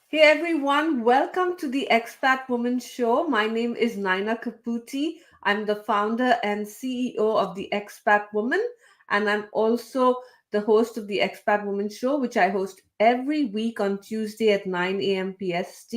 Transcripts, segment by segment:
Hey everyone, welcome to the Expat Woman Show. My name is Nyna Caputi. I'm the founder and CEO of the Expat Woman, and I'm also the host of the Expat Woman Show, which I host every week on Tuesday at 9 a.m. PST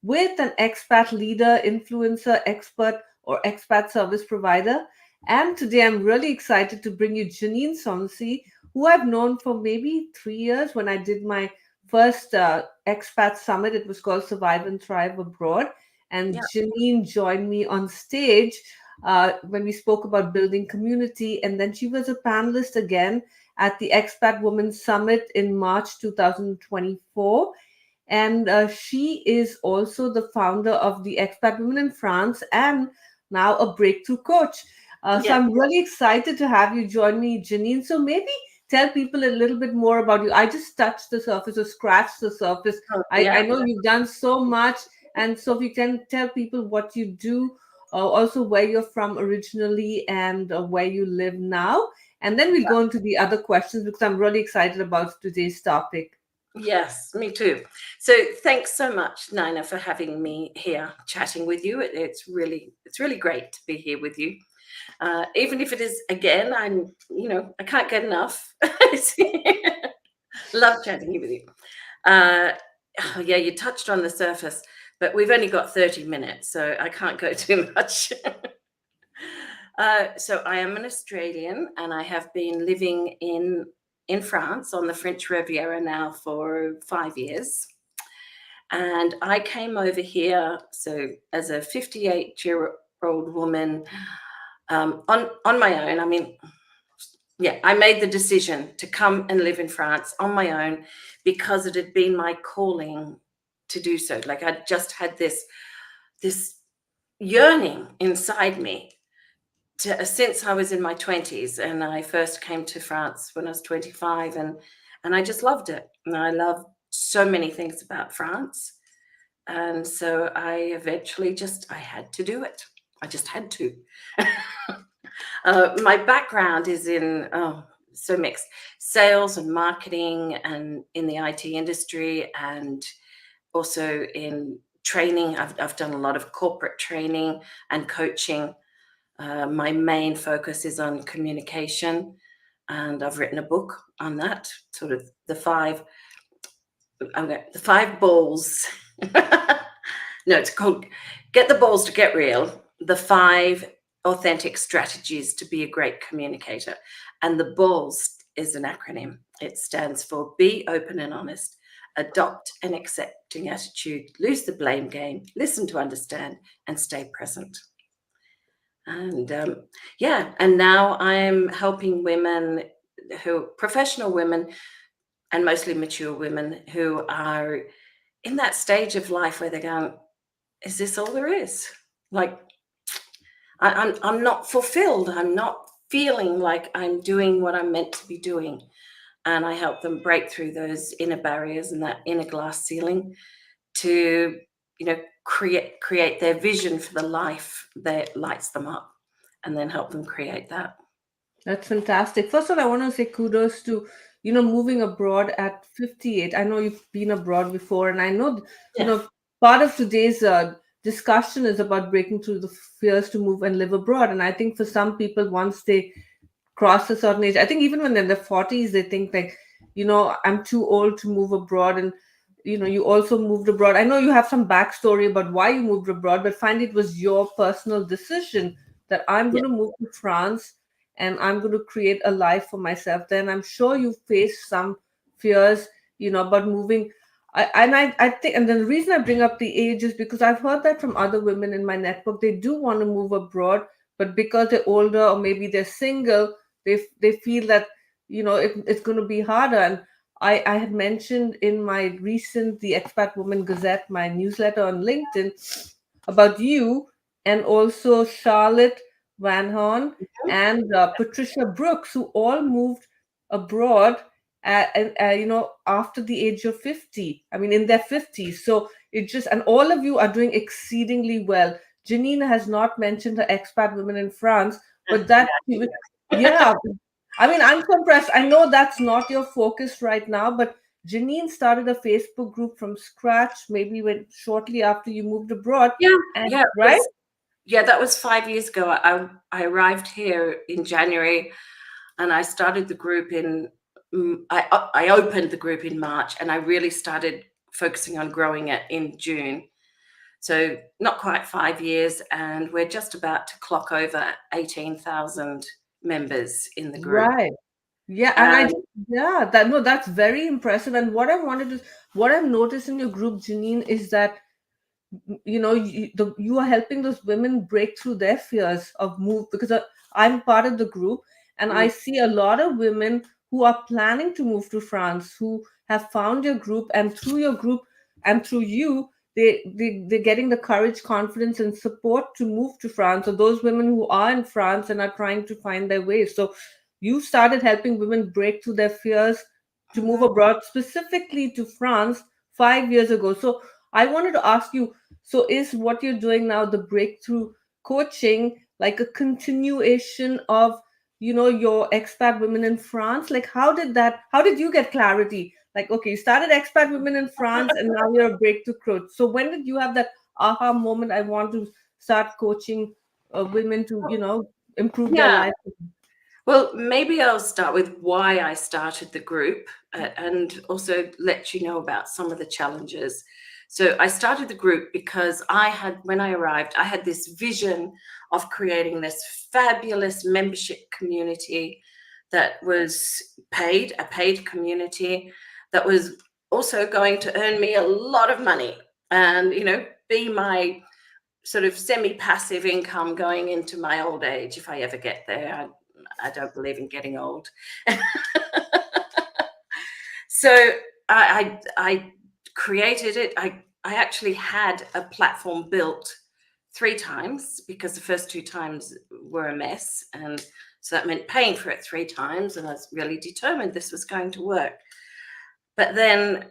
with an expat leader, influencer, expert, or expat service provider. And today I'm really excited to bring you Janeen Sonsie, who I've known for maybe 3 years when I did my first expat summit. It was called Survive and Thrive Abroad. And Yeah. Janine joined me on stage when we spoke about building community. And then she was a panelist again at the Expat Woman Summit in March 2024. And she is also the founder of the Expat Women in France and now a breakthrough coach. So Yeah. I'm really excited to have you join me, Janine. So maybe tell people a little bit more about you. I just touched the surface or scratched the surface. Oh, I yeah. know you've done so much. And so if you can tell people what you do, also where you're from originally and where you live now. And then we'll go into the other questions because I'm really excited about today's topic. Yes, me too. So thanks so much, Nina, for having me here chatting with you. It's really great to be here with you. Even if it is again, I can't get enough. Love chatting with you. Uh, oh, yeah, you touched on the surface, but we've only got 30 minutes, so I can't go too much. So I am an Australian, and I have been living in France on the French Riviera now for 5 years. And I came over here, so as a 58-year-old woman, on my own. I mean, yeah, I made the decision to come and live in France on my own because it had been my calling to do so. Like I just had this yearning inside me since I was in my 20s, and I first came to France when I was 25, and I just loved it. And I love so many things about France. And so I eventually I had to do it. I just had to. My background is in, so mixed, sales and marketing and in the IT industry, and also in training. I've done a lot of corporate training and coaching. My main focus is on communication, and I've written a book on that, sort of the five balls. No, it's called Get the Balls to Get Real, the five authentic strategies to be a great communicator. And the balls is an acronym. It stands for Be Open and Honest, Adopt an Accepting Attitude, Lose the Blame Game, Listen to Understand, and Stay Present. And and now I'm helping professional women, and mostly mature women who are in that stage of life where they're going, is this all there is? Like, I'm not fulfilled. I'm not feeling like I'm doing what I'm meant to be doing. And I help them break through those inner barriers and that inner glass ceiling to, create their vision for the life that lights them up, and then help them create that. That's fantastic. First of all, I want to say kudos to, moving abroad at 58. I know you've been abroad before, and I know, Yeah. part of today's discussion is about breaking through the fears to move and live abroad. And I think for some people, once they cross a certain age, I think even when they're in their 40s, they think like, I'm too old to move abroad. And, you also moved abroad. I know you have some backstory about why you moved abroad, but finally it was your personal decision that I'm Yeah. going to move to France and I'm going to create a life for myself. Then I'm sure you faced some fears, about moving. I think, and the reason I bring up the age is because I've heard that from other women in my network. They do want to move abroad, but because they're older or maybe they're single, they feel that it's going to be harder. And I had mentioned in my recent the Expat Woman Gazette, my newsletter on LinkedIn, about you and also Charlotte Van Horn and Patricia Brooks, who all moved abroad after the age of 50. I mean, in their 50s. So it just, and all of you are doing exceedingly well. Janine has not mentioned her expat women in France, but yeah. I mean, I'm so impressed. I know that's not your focus right now, but Janeen started a Facebook group from scratch, maybe when shortly after you moved abroad. Yeah, And yeah, right? that was 5 years ago. I arrived here in January, and I started the group I opened the group in March, and I really started focusing on growing it in June. So not quite 5 years, and we're just about to clock over 18,000 members in the group. Right. Yeah, and Um, that's very impressive. And what I've noticed in your group, Janine, is that you are helping those women break through their fears of move, because I'm part of the group, and I mm, see a lot of women who are planning to move to France, who have found your group, and through your group and through you, they're getting the courage, confidence, and support to move to France. So those women who are in France and are trying to find their way. So you started helping women break through their fears to move mhm. abroad, specifically to France, 5 years ago. So I wanted to ask you, so is what you're doing now, the breakthrough coaching, like a continuation of, your expat women in France? Like, how did you get clarity? Like, okay, you started expat women in France and now you're a breakthrough coach. So when did you have that aha moment? I want to start coaching women to, improve their Yeah. life. Well, maybe I'll start with why I started the group, and also let you know about some of the challenges. So I started the group because when I arrived, I had this vision of creating this fabulous membership community that was a paid community that was also going to earn me a lot of money and, be my sort of semi-passive income going into my old age if I ever get there. I don't believe in getting old. So I created it. I actually had a platform built 3 times, because the first 2 times were a mess, and so that meant paying for it 3 times, and I was really determined this was going to work. But then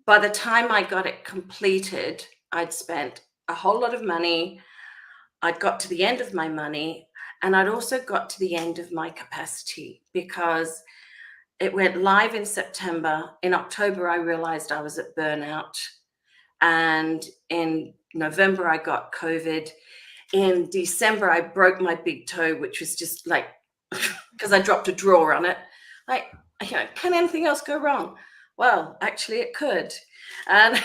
by the time I got it completed, I'd spent a whole lot of money. I'd got to the end of my money, and I'd also got to the end of my capacity, because it went live in September. In October, I realized I was at burnout. And in November, I got COVID. In December, I broke my big toe, which was just like, because I dropped a drawer on it. Like, can anything else go wrong? Well, actually, it could. And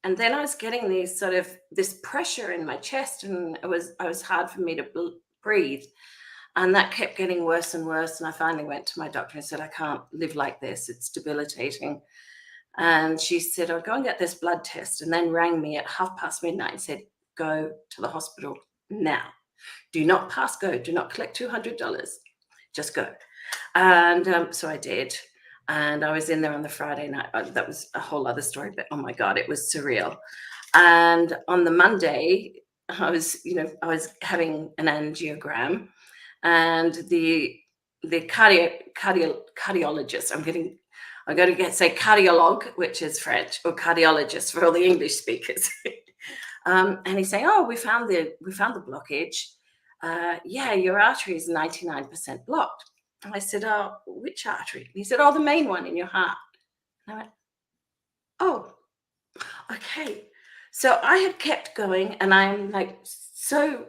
and then I was getting this pressure in my chest, and it was hard for me to breathe. And that kept getting worse and worse. And I finally went to my doctor and said, I can't live like this. It's debilitating. And she said, I'll go and get this blood test. And then rang me at midnight and said, go to the hospital now. Do not pass go. Do not collect $200. Just go. And so I did. And I was in there on the Friday night. That was a whole other story, but oh my God, it was surreal. And on the Monday, I was having an angiogram, and the cardiologist, I'm going to say cardiologue, which is French, or cardiologist for all the English speakers. And he's saying, oh, we found the blockage. Yeah, your artery is 99% blocked. And I said, oh, which artery? And he said, oh, the main one in your heart. And I went, oh, okay. So I had kept going, and I'm like so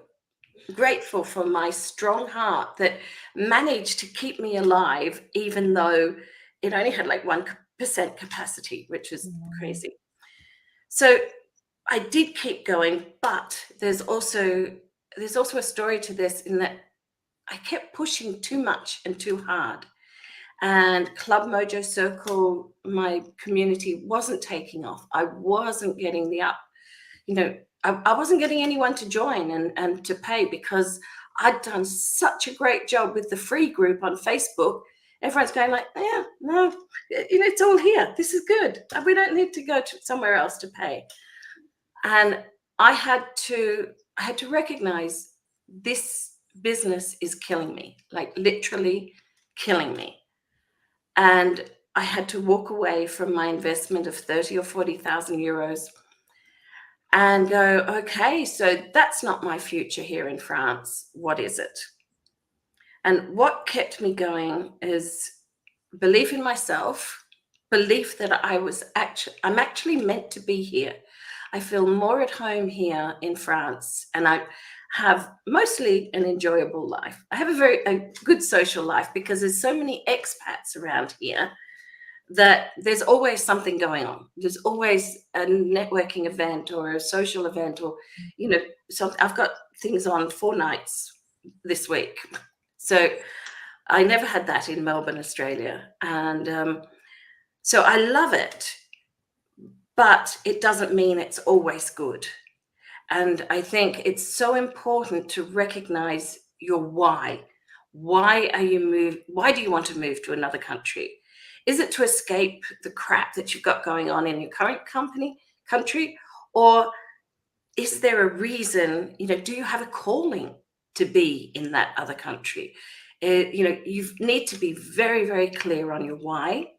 grateful for my strong heart that managed to keep me alive, even though it only had like 1% capacity, which was crazy. So I did keep going, but there's also a story to this, in that I kept pushing too much and too hard. And Club Mojo Circle, my community, wasn't taking off. I wasn't getting I wasn't getting anyone to join and to pay, because I'd done such a great job with the free group on Facebook. Everyone's going like, yeah, no, it's all here. This is good. We don't need to go to somewhere else to pay. And I had to recognize this business is killing me, like literally killing me. And I had to walk away from my investment of 30 or 40,000 euros and go, okay, so that's not my future here in France. What is it? And what kept me going is belief in myself, belief that I'm actually meant to be here. I feel more at home here in France, and I have mostly an enjoyable life. I have a good social life because there's so many expats around here that there's always something going on. There's always a networking event or a social event, or, so I've got things on 4 nights this week. So I never had that in Melbourne, Australia. And so I love it, but it doesn't mean it's always good. And I think it's so important to recognize your why. Why do you want to move to another country? Is it to escape the crap that you've got going on in your current country? Or is there a reason, do you have a calling to be in that other country? You need to be very, very clear on your why.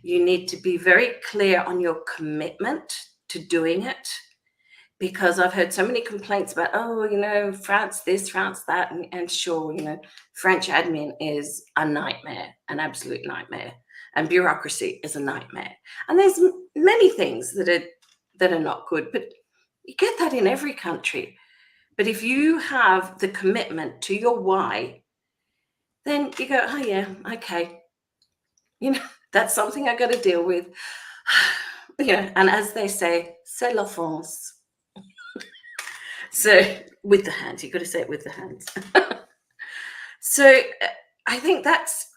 You need to be very clear on your commitment to doing it, because I've heard so many complaints about, France this, France that, and sure, French admin is a nightmare, an absolute nightmare, and bureaucracy is a nightmare. And there's many things that are not good, but you get that in every country. But if you have the commitment to your why, then you go, oh yeah, okay, that's something I got to deal with. And as they say, c'est la France. So with the hands, you've got to say it with the hands. So I think that's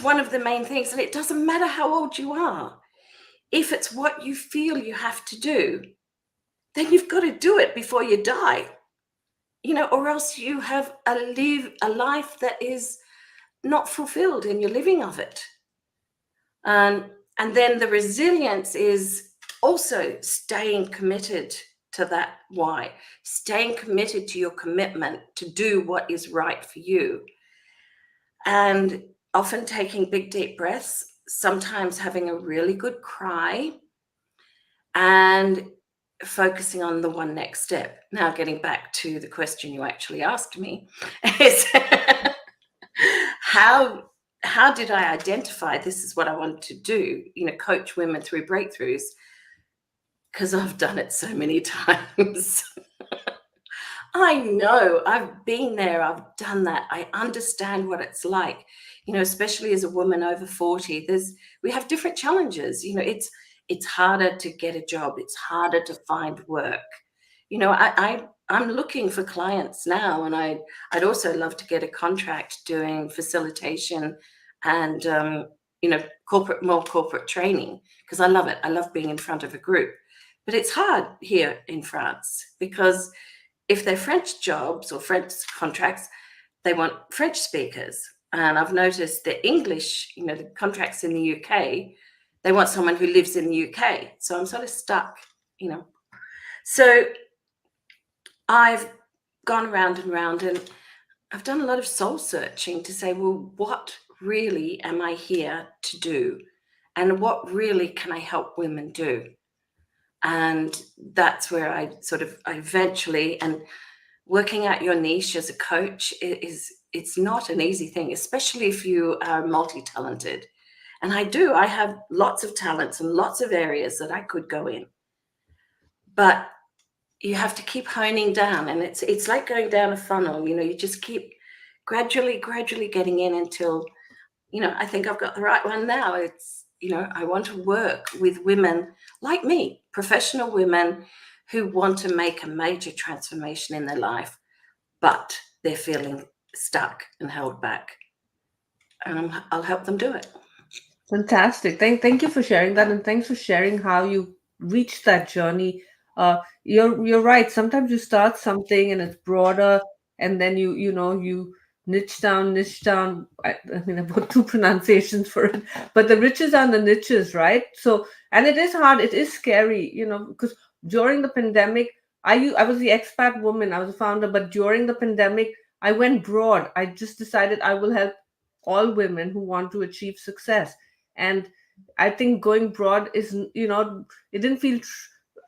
one of the main things. And it doesn't matter how old you are. If it's what you feel you have to do, then you've got to do it before you die, or else you have a life that is not fulfilled in your living of it. And then the resilience is also staying committed to that why, staying committed to your commitment to do what is right for you, and often taking big deep breaths, sometimes having a really good cry, and focusing on the one next step. Now, getting back to the question you actually asked me is how did I identify this is what I want to do, coach women through breakthroughs? Because I've done it so many times. I know, I've been there, I've done that. I understand what it's like, especially as a woman over 40. We have different challenges. It's harder to get a job. It's harder to find work. I'm looking for clients now, and I'd also love to get a contract doing facilitation and, more corporate training, because I love it. I love being in front of a group. But it's hard here in France, because if they're French jobs or French contracts, they want French speakers. And I've noticed that English, the contracts in the UK, they want someone who lives in the UK. So I'm sort of stuck, So I've gone around and round, and I've done a lot of soul searching to say, well, what really am I here to do? And what really can I help women do? And that's where I eventually, and working out your niche as a coach it's not an easy thing, especially if you are multi-talented. And I have lots of talents and lots of areas that I could go in. But you have to keep honing down, and it's like going down a funnel. You just keep gradually getting in until, I think I've got the right one now. It's, I want to work with women like me, professional women who want to make a major transformation in their life, but they're feeling stuck and held back. And I'll help them do it. Fantastic. Thank you for sharing that, and thanks for sharing how you reached that journey. You're right. Sometimes you start something and it's broader, and then you niche down. I mean, I put two pronunciations for it, but the riches are the niches, right? So, and it is hard. It is scary, because during the pandemic, I was the expat woman. I was a founder, but during the pandemic, I went broad. I just decided I will help all women who want to achieve success. And I think going broad is, it didn't feel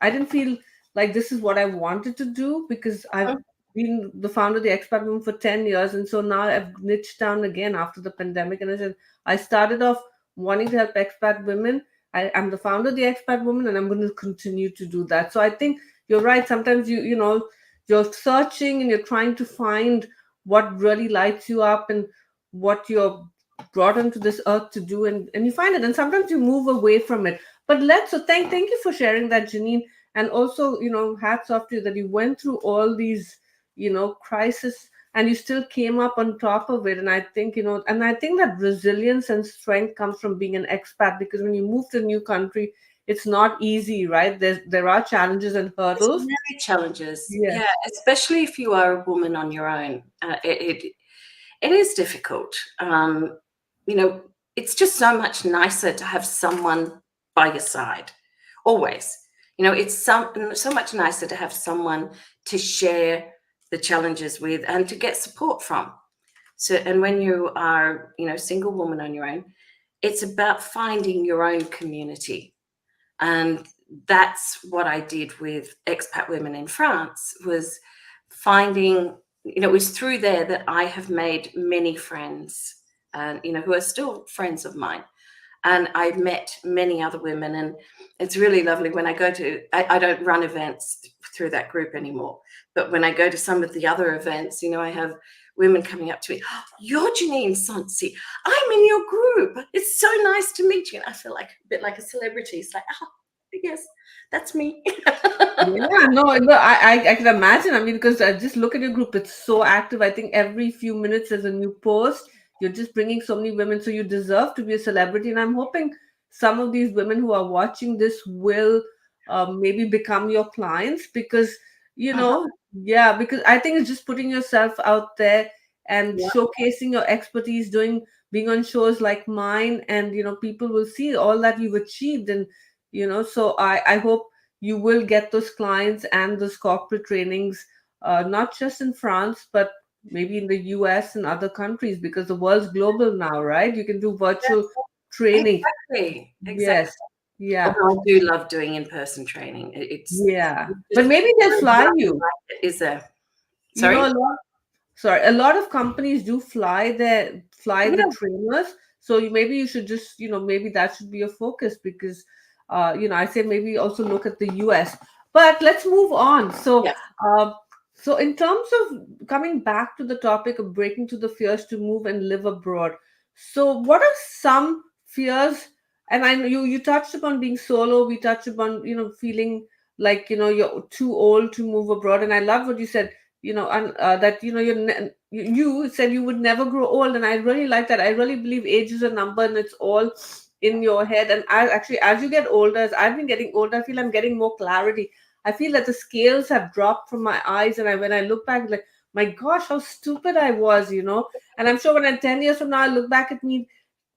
I didn't feel like this is what I wanted to do, because been the founder of the Expat Woman for 10 years. And so now I've niched down again after the pandemic. And I said, I started off wanting to help expat women. I'm the founder of the Expat Woman, and I'm going to continue to do that. So I think you're right. Sometimes you're searching and you're trying to find what really lights you up and what you're brought onto this earth to do, and you find it, and sometimes you move away from it. But thank you for sharing that, Janine. And also, hats off to you that you went through all these crisis, and you still came up on top of it. And I think, and I think that resilience and strength comes from being an expat, because when you move to a new country, it's not easy, right? There are challenges and There's hurdles. many challenges. Yes. Yeah, especially if you are a woman on your own. It is difficult. It's just so much nicer to have someone by your side, always. It's so much nicer to have someone to share the challenges with and to get support from. So, and when you are, single woman on your own, it's about finding your own community. And that's what I did with Expat Women in France, was finding, it was through there that I have made many friends, and, who are still friends of mine. And I've met many other women, and it's really lovely when I go to, I don't run events through that group anymore, but when I go to some of the other events, I have women coming up to me, oh, you're Janeen Sonsie, I'm in your group, it's so nice to meet you. And I feel like a bit like a celebrity. It's like, oh, yes, that's me. Yeah, no, I can imagine. I mean, because I just look at your group, it's so active. I think every few minutes there's a new post. You're just bringing so many women, so you deserve to be a celebrity. And I'm hoping some of these women who are watching this will maybe become your clients, because, yeah, because I think it's just putting yourself out there and Yeah, showcasing your expertise, being on shows like mine, and, people will see all that you've achieved. And, so I hope you will get those clients and those corporate trainings, not just in France, but maybe in the US and other countries, because the world's global now, right? You can do virtual training. exactly. Yes. Yeah. Although I do love doing in-person training. It's Yeah. But just maybe they'll fly you. is there. You know, Sorry? a lot of companies do fly the Yeah. trainers. So maybe you should just, maybe that should be your focus, because I say maybe also look at the US. But let's move on. So Yes. so in terms of coming back to the topic of breaking to the fears to move and live abroad, so what are some fears? And I know you touched upon being solo, we touched upon, feeling like, you're too old to move abroad. And I love what you said, and that, you said you would never grow old. And I really like that. I really believe age is a number, and it's all in your head. And I actually, as you get older, as I've been getting older, I feel I'm getting more clarity. I feel that the scales have dropped from my eyes, and when I look back, like, my gosh, how stupid I was, and I'm sure when I'm 10 years from now, I look back at me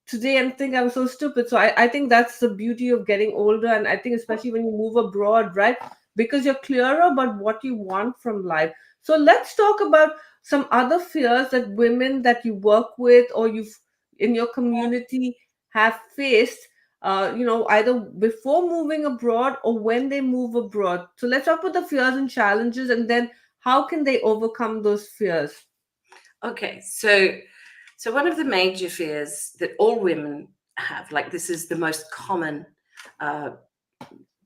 today and think I'm so stupid. So I think that's the beauty of getting older. And I think especially when you move abroad, right? Because you're clearer about what you want from life. So let's talk about some other fears that women that you work with, or you've in your community have faced, either before moving abroad or when they move abroad. So let's talk about the fears and challenges, and then how can they overcome those fears? Okay. So one of the major fears that all women have, like this is the most common, uh,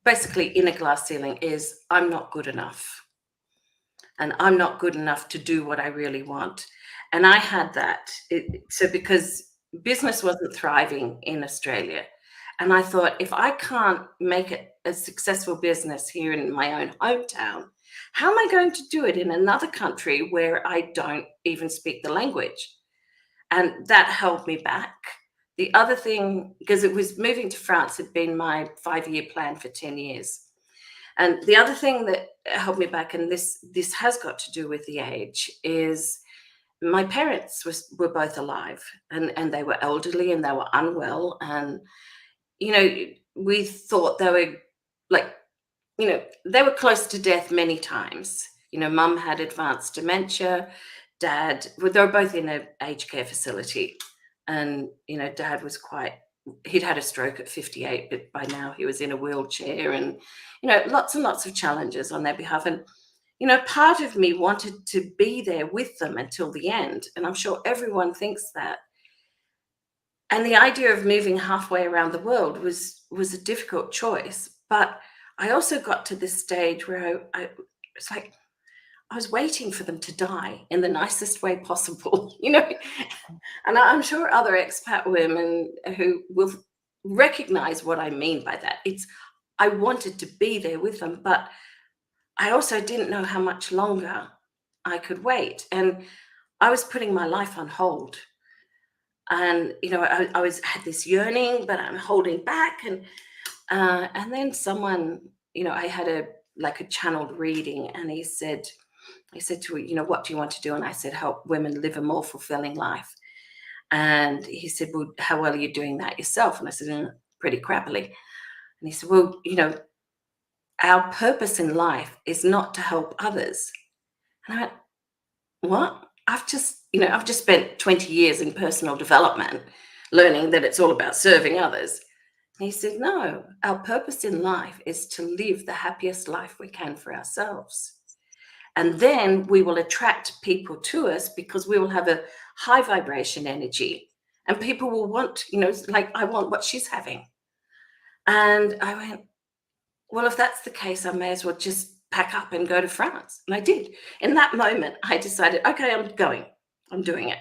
basically inner glass ceiling, is I'm not good enough. And I'm not good enough to do what I really want. And I had that. So because business wasn't thriving in Australia, and I thought, if I can't make it a successful business here in my own hometown, how am I going to do it in another country where I don't even speak the language? And that held me back. The other thing, because it was moving to France, had been my 5-year plan for 10 years. And the other thing that held me back, and this has got to do with the age, is my parents were both alive, and they were elderly and they were unwell. And, we thought they were like, they were close to death many times. Mum had advanced dementia. Dad, well, they were both in an aged care facility. And, Dad was he'd had a stroke at 58, but by now he was in a wheelchair, and, lots and lots of challenges on their behalf. And, part of me wanted to be there with them until the end. And I'm sure everyone thinks that. And the idea of moving halfway around the world was a difficult choice. But I also got to this stage where it's like I was waiting for them to die in the nicest way possible, And I'm sure other expat women who will recognize what I mean by that. I wanted to be there with them, but I also didn't know how much longer I could wait. And I was putting my life on hold. And, I had this yearning, but I'm holding back. And then someone, I had a channeled reading, and he said to me, what do you want to do? And I said, help women live a more fulfilling life. And he said, well, how well are you doing that yourself? And I said, pretty crappily. And he said, well, our purpose in life is not to help others. And I went, what? I've just spent 20 years in personal development, learning that it's all about serving others. And he said, no, our purpose in life is to live the happiest life we can for ourselves. And then we will attract people to us because we will have a high vibration energy, and people will want, I want what she's having. And I went, well, if that's the case, I may as well just pack up and go to France. And I did. In that moment, I decided, okay, I'm doing it.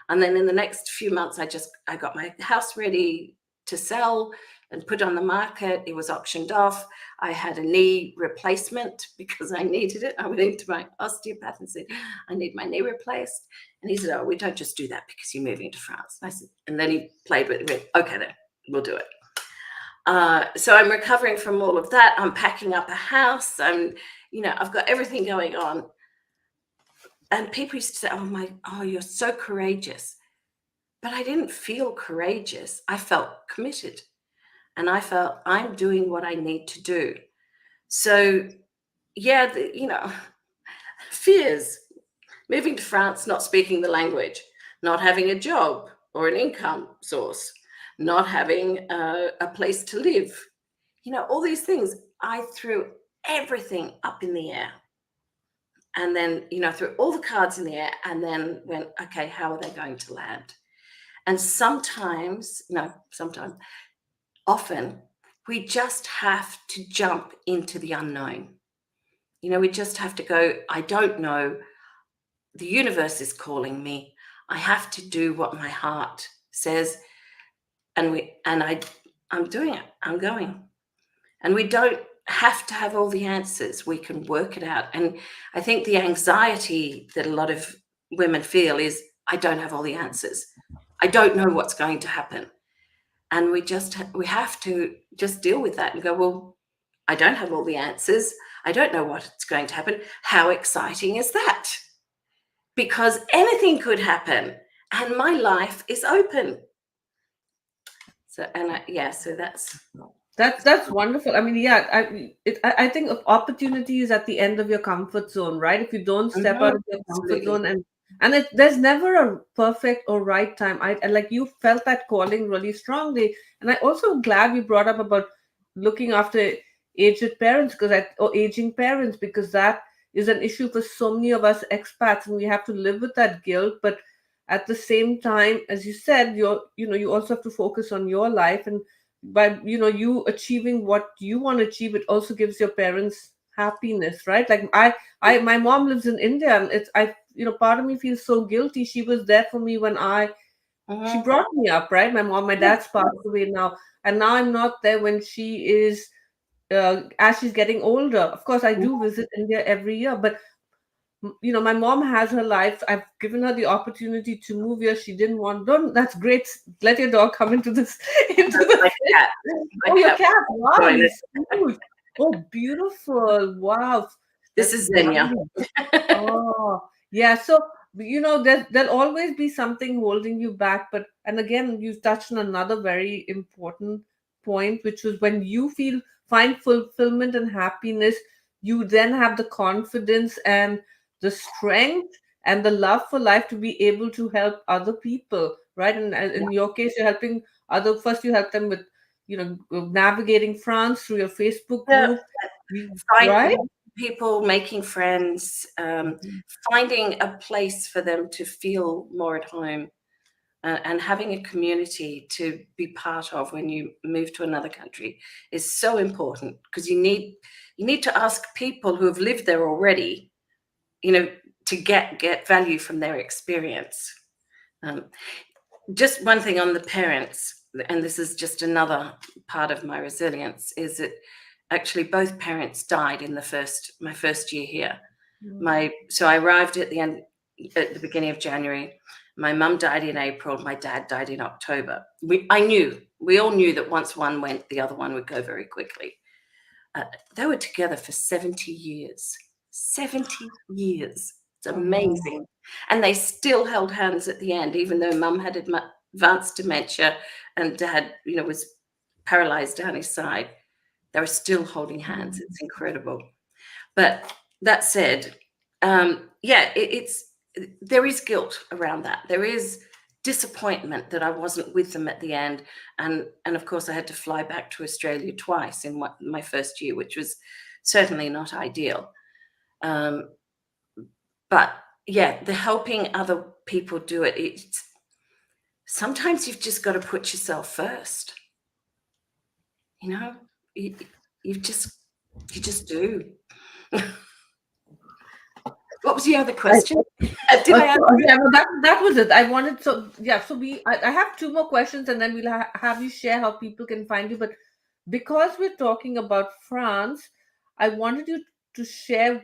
And then in the next few months, I got my house ready to sell and put on the market. It was auctioned off. I had a knee replacement because I needed it. I went into my osteopath and said, I need my knee replaced. And he said, oh, we don't just do that because you're moving to France. And I said, and then he played with it. Okay, then we'll do it. So I'm recovering from all of that. I'm packing up a house. I've got everything going on. And people used to say, oh, you're so courageous. But I didn't feel courageous. I felt committed. And I felt I'm doing what I need to do. So, yeah, fears, moving to France, not speaking the language, not having a job or an income source, not having a place to live, all these things. I threw everything up in the air. And then, threw all the cards in the air and then went, okay, how are they going to land? And often we just have to jump into the unknown. We just have to go, I don't know. The universe is calling me. I have to do what my heart says. I'm doing it. I'm going. And we don't have to have all the answers. We can work it out. And I think the anxiety that a lot of women feel is, I don't have all the answers. I don't know what's going to happen. And we have to just deal with that and go, well, I don't have all the answers. I don't know what's going to happen. How exciting is that? Because anything could happen and my life is open. So that's wonderful. I mean, yeah, I think of opportunities at the end of your comfort zone, right? If you don't step out of your comfort zone, and there's never a perfect or right time. I like you felt that calling really strongly, and I also glad you brought up about looking after aged parents or aging parents, because that is an issue for so many of us expats, and we have to live with that guilt. But at the same time, as you said, you also have to focus on your life, and by you achieving what you want to achieve, it also gives your parents happiness, right? Like my mom lives in India, and part of me feels so guilty. She was there for me when she brought me up, right? My dad's passed away now, and now I'm not there when she is as she's getting older. Of course, I do visit India every year, but my mom has her life. I've given her the opportunity to move here. She didn't want. Don't. That's great. Let your dog come into the cat. Your cat. Wow, he's huge. Oh, beautiful. Wow. This is Nyna. Oh, yeah. So there'll always be something holding you back. And again, you've touched on another very important point, which was when you find fulfillment and happiness, you then have the confidence and the strength and the love for life to be able to help other people, right? And in your case, you're helping first you help them with navigating France through your Facebook group, right? people, making friends, finding a place for them to feel more at home, and having a community to be part of when you move to another country is so important, because you need to ask people who have lived there already, to get value from their experience. Just one thing on the parents, and this is just another part of my resilience, is that actually both parents died in my first year here. So I arrived at the beginning of January. My mum died in April. My dad died in October. We all knew that once one went, the other one would go very quickly. They were together for 70 years. 70 years. It's amazing. And they still held hands at the end, even though mum had advanced dementia and dad, was paralyzed down his side. They were still holding hands. It's incredible. But that said, there is guilt around that. There is disappointment that I wasn't with them at the end. And of course, I had to fly back to Australia twice in my first year, which was certainly not ideal. But yeah, the helping other people do it, sometimes you've just got to put yourself first. You just do. What was the other question? Did I answer? That was it. I wanted I have two more questions, and then we'll have you share how people can find you. But because we're talking about France, I wanted you to share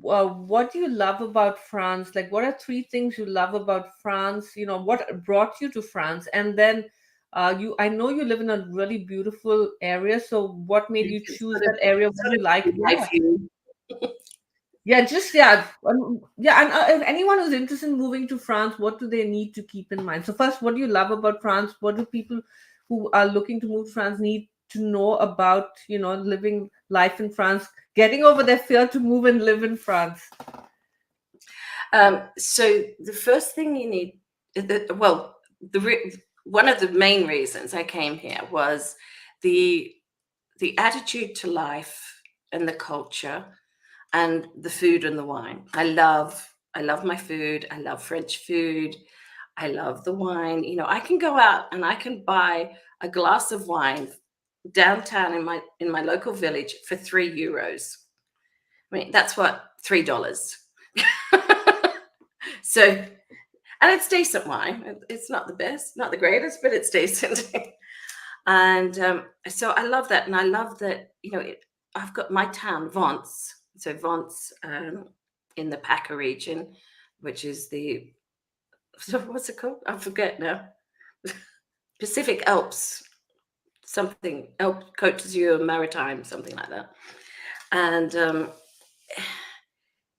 what you love about France. Like, what are three things you love about France? What brought you to France? And then I know you live in a really beautiful area. So what made you choose that area? What you like? And if anyone who's interested in moving to France, what do they need to keep in mind? So first, what do you love about France? What do people who are looking to move to France need to know about, living life in France, getting over their fear to move and live in France? So the first thing you need, one of the main reasons I came here was the attitude to life and the culture and the food and the wine. I love my food. I love French food. I love the wine. I can go out and I can buy a glass of wine downtown in my local village for €3. I mean, that's what, $3. So, and it's decent wine. It's not the best, not the greatest, but it's decent. And so I love that. And I love that, I've got my town, Vence. So Vence, in the Paca region, which is what's it called? I forget now. Pacific Alps, something, Côte d'Azur Maritime, something like that. And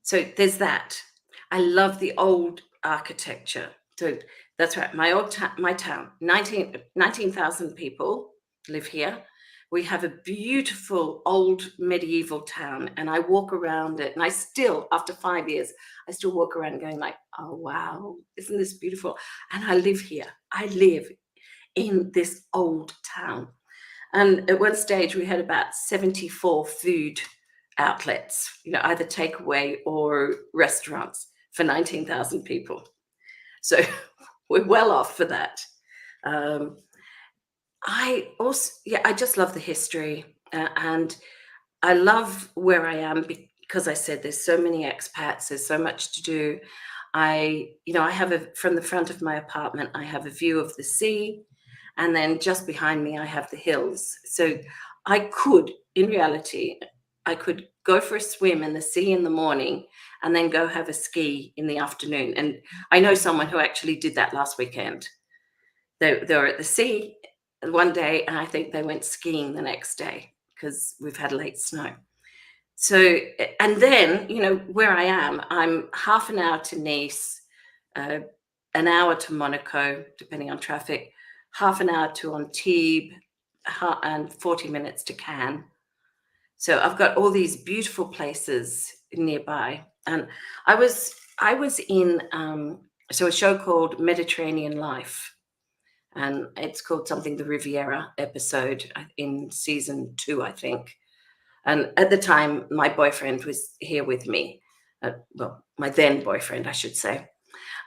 so there's that. I love the old architecture. So that's right. My town, 19,000 people live here. We have a beautiful old medieval town, and I walk around it, and I still, after 5 years, I still walk around going like, oh, wow, isn't this beautiful? And I live here. I live in this old town. And at one stage, we had about 74 food outlets, either takeaway or restaurants for 19,000 people. So we're well off for that. I just love the history, and I love where I am because I said there's so many expats, there's so much to do. I have from the front of my apartment, I have a view of the sea, and then just behind me, I have the hills. So in reality, I could go for a swim in the sea in the morning and then go have a ski in the afternoon. And I know someone who actually did that last weekend. They were at the sea one day, and I think they went skiing the next day because we've had late snow. So, and then, where I am, I'm half an hour to Nice, an hour to Monaco, depending on traffic, half an hour to Antibes, and 40 minutes to Cannes. So I've got all these beautiful places nearby. And I was in a show called Mediterranean Life. And it's called something, the Riviera episode in season 2, I think. And at the time, my boyfriend was here with me. Well, my then boyfriend, I should say.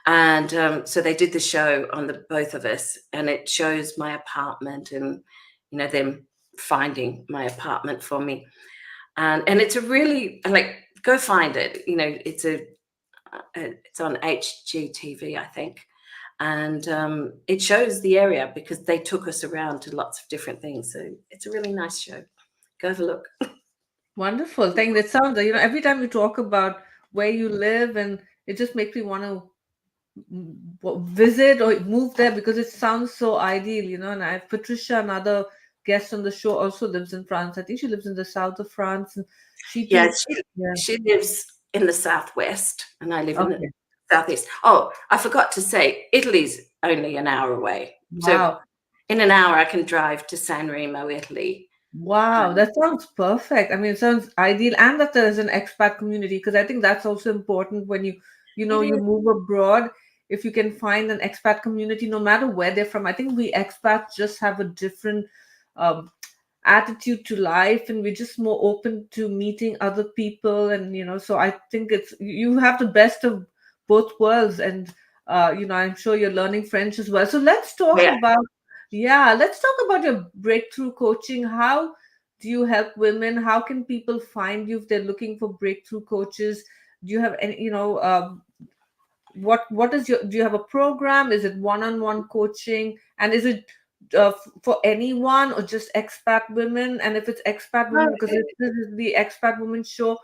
And so they did the show on the both of us, and it shows my apartment and, you know, them finding my apartment for me. And it's a really, like, go find it. You know, it's on HGTV, I think. And it shows the area because they took us around to lots of different things. So it's a really nice show. Go have a look. Wonderful. Thank that sounds, every time you talk about where you live, and it just makes me want to visit or move there because it sounds so ideal, And I have Patricia, another guest on the show, also lives in France. I think she lives in the south of France, and she Yeah, too. Yeah. she lives in the southwest, and I live in the Okay. southeast. Oh, I forgot to say, Italy's only an hour away. So Wow. in an hour, I can drive to San Remo, Italy. Wow, that sounds perfect. I mean, it sounds ideal, and that there is an expat community, because I think that's also important when you It is. move abroad. If you can find an expat community, no matter where they're from, I think we expats just have a different um, attitude to life, and we're just more open to meeting other people, and so I think you have the best of both worlds, and I'm sure you're learning French as well. So Yeah. let's talk about your breakthrough coaching. How do you help women? How can people find you if they're looking for breakthrough coaches? Do you have any, what is your, do you have a program? Is it one-on-one coaching? And is it for anyone or just expat women? And if it's expat women, because this is the Expat Woman show,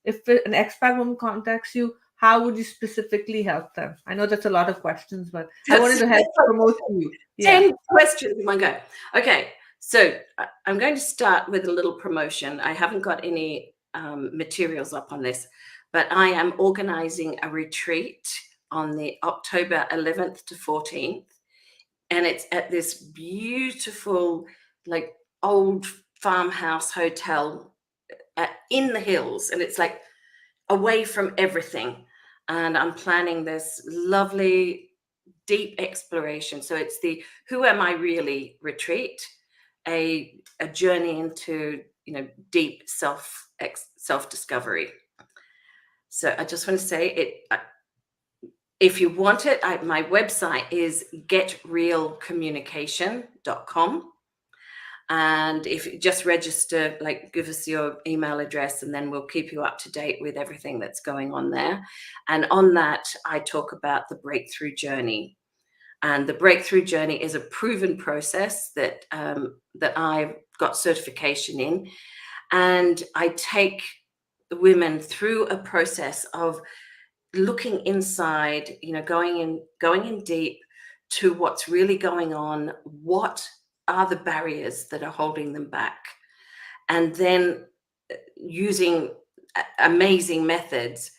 if an expat woman contacts you, how would you specifically help them? I know that's a lot of questions, but I wanted to help promote you. 10 questions in one go. Okay, so I'm going to start with a little promotion. I haven't got any materials up on this, but I am organizing a retreat on the October 11th to 14th. And it's at this beautiful, like, old farmhouse hotel in the hills. And it's like away from everything. And I'm planning this lovely, deep exploration. So it's the Who Am I Really retreat, a journey into, deep self-discovery. So I just want to say it. If you want it, my website is getrealcommunication.com. And if you just register, like, give us your email address, and then we'll keep you up to date with everything that's going on there. And on that, I talk about the breakthrough journey. And the breakthrough journey is a proven process that I've got certification in. And I take women through a process of looking inside, going in deep to what's really going on. What are the barriers that are holding them back? And then using amazing methods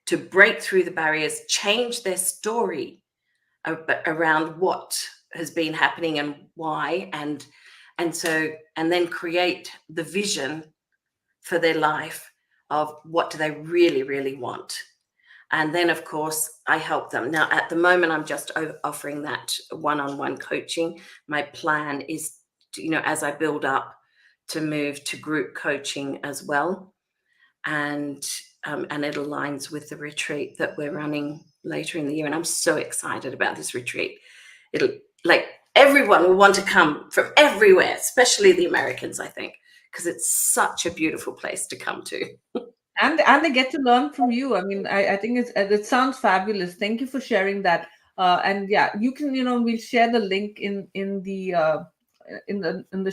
to break through the barriers, change their story around what has been happening and why, and then create the vision for their life of what do they really, really want. And then, of course, I help them. Now, at the moment, I'm just offering that one-on-one coaching. My plan is to, as I build up, to move to group coaching as well. And it aligns with the retreat that we're running later in the year. And I'm so excited about this retreat. It'll, like, everyone will want to come from everywhere, especially the Americans, I think, because it's such a beautiful place to come to. And they get to learn from you. I mean, I think it sounds fabulous. Thank you for sharing that. And yeah, you can, we'll share the link in the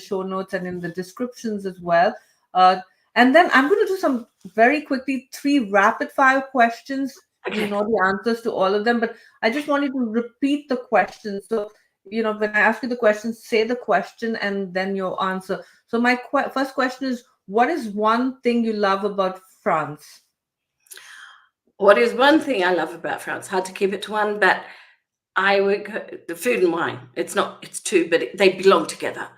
show notes and in the descriptions as well. And then I'm going to do some very quickly 3 rapid fire questions. Okay. You know the answers to all of them, but I just wanted to repeat the question. So, when I ask you the question, say the question and then your answer. So my first question is, what is one thing you love about France? What is one thing I love about France? Hard to keep it to one, but I would go, the food and wine. It's 2, but they belong together.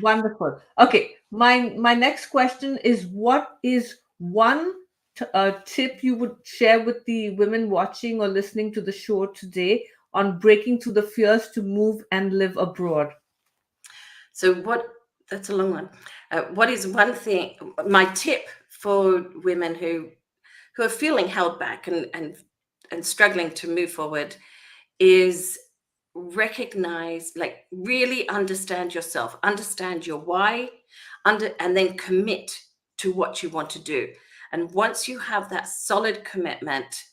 Wonderful. Okay, my next question is, what is one tip you would share with the women watching or listening to the show today on breaking through the fears to move and live abroad? So That's a long one. What is one thing? My tip for women who are feeling held back and struggling to move forward is recognize, like, really understand yourself, understand your why, and then commit to what you want to do. And once you have that solid commitment,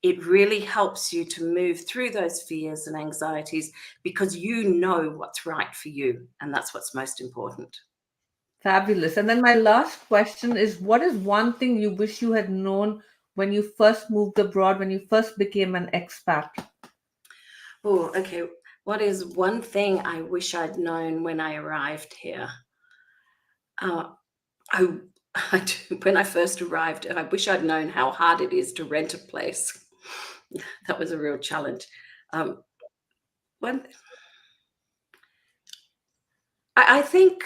it really helps you to move through those fears and anxieties because you know what's right for you, and that's what's most important. Fabulous. And then my last question is, what is one thing you wish you had known when you first moved abroad, when you first became an expat? Oh, okay. What is one thing I wish I'd known when I arrived here? Uh, I, when I first arrived, I wish I'd known how hard it is to rent a place. That was a real challenge. Um, one, I think,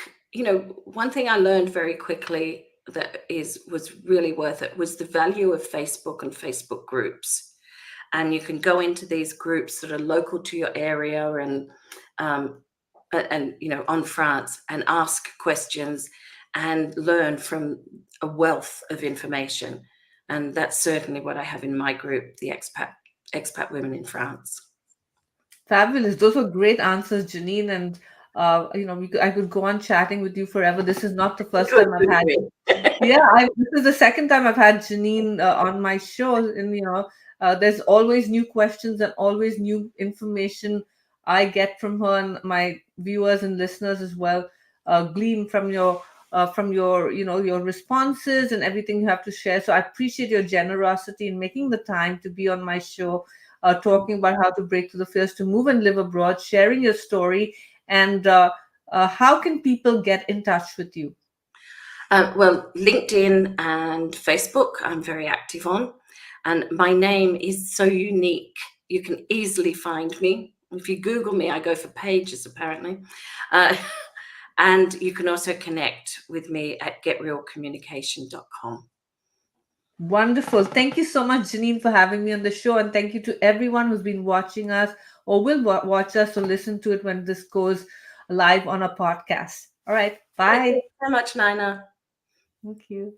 one thing I learned very quickly that was really worth it was the value of Facebook and Facebook groups. And you can go into these groups that are local to your area um, and on France, and ask questions and learn from a wealth of information. And that's certainly what I have in my group, the expat women in France. Fabulous. Those were great answers, Janine. And I could go on chatting with you forever. This is not the first Good, time I've couldn't had. we? Yeah, this is the second time I've had Janine on my show, and there's always new questions and always new information I get from her, and my viewers and listeners as well glean from your your responses and everything you have to share. So I appreciate your generosity in making the time to be on my show, talking about how to break through the fears to move and live abroad, sharing your story, and how can people get in touch with you? Well, LinkedIn and Facebook, I'm very active on. And my name is so unique. You can easily find me. If you Google me, I go for pages, apparently. Uh, and you can also connect with me at getrealcommunication.com. Wonderful. Thank you so much, Janine, for having me on the show. And thank you to everyone who's been watching us or will watch us or listen to it when this goes live on a podcast. All right. Thank Bye. you so much, Nyna. Thank you.